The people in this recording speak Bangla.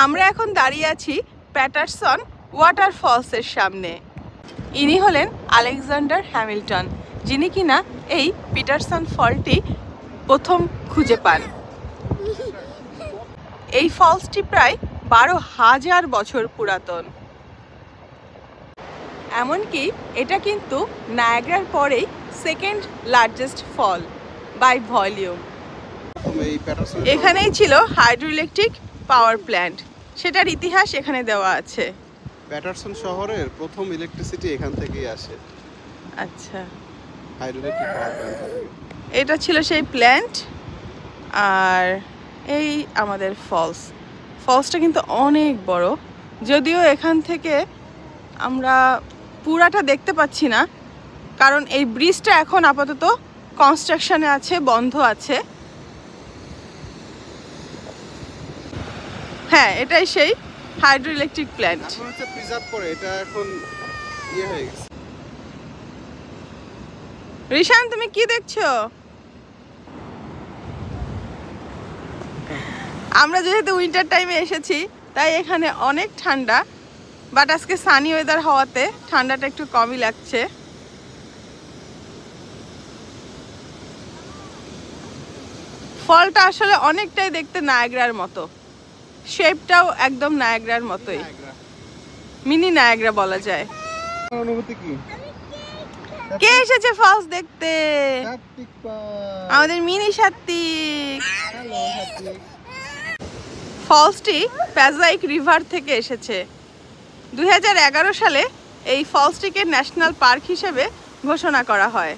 আমরা এখন দাঁড়িয়ে আছি প্যাটারসন ওয়াটারফলসের সামনে। ইনি হলেন আলেকজান্ডার হ্যামিল্টন, যিনি কিনা এই পিটারসন ফলটি প্রথম খুঁজে পান। এই ফলসটি প্রায় 12,000 বছর পুরাতন। এমনকি এটা কিন্তু নায়াগ্রার পরেই second largest fall by volume. এখানেই ছিল হাইড্রো ইলেকট্রিক পাওয়ার প্ল্যান্ট, সেটার ইতিহাস এখানে দেওয়া আছে। প্যাটারসন শহরের প্রথম ইলেকট্রিসিটি এখান থেকেই আসে। আচ্ছা, হাইড্রো ইলেকট্রিক পাওয়ার প্ল্যান্ট। এটা ছিল সেই প্ল্যান্ট। আর এই আমাদের ফলসটা কিন্তু অনেক বড়, যদিও এখান থেকে আমরা পুরাটা দেখতে পাচ্ছি না, কারণ এই ব্রিজটা এখন আপাতত কনস্ট্রাকশনে আছে, বন্ধ আছে। হ্যাঁ, এটাই সেই হাইড্রো ইলেকট্রিক প্ল্যান্ট। এখন হচ্ছে প্রিজার্ভ করে, এটা এখন ইয়ে হয়ে গেছে। রিশান, তুমি কি দেখছো? আমরা যেহেতু উইন্টার টাইমে এসেছি তাই এখানে অনেক ঠান্ডা, বাট আজকে সানি ওয়েদার হওয়াতে ঠান্ডাটা একটু কমই লাগছে। ফলটা আসলে অনেকটাই দেখতে নায়াগ্রার মতো, শেপটাও একদম নায়াগ্রার মতোই, মিনি নায়াগ্রা বলা যায়। অনুভূতি কি? কে এসেছে ফলস দেখতে? আমাদের মিনি সাত্বিক। ফলসটি প্যাজাইক রিভার থেকে এসেছে। 2011 সালে এই ফলসটিকে ন্যাশনাল পার্ক হিসেবে ঘোষণা করা হয়।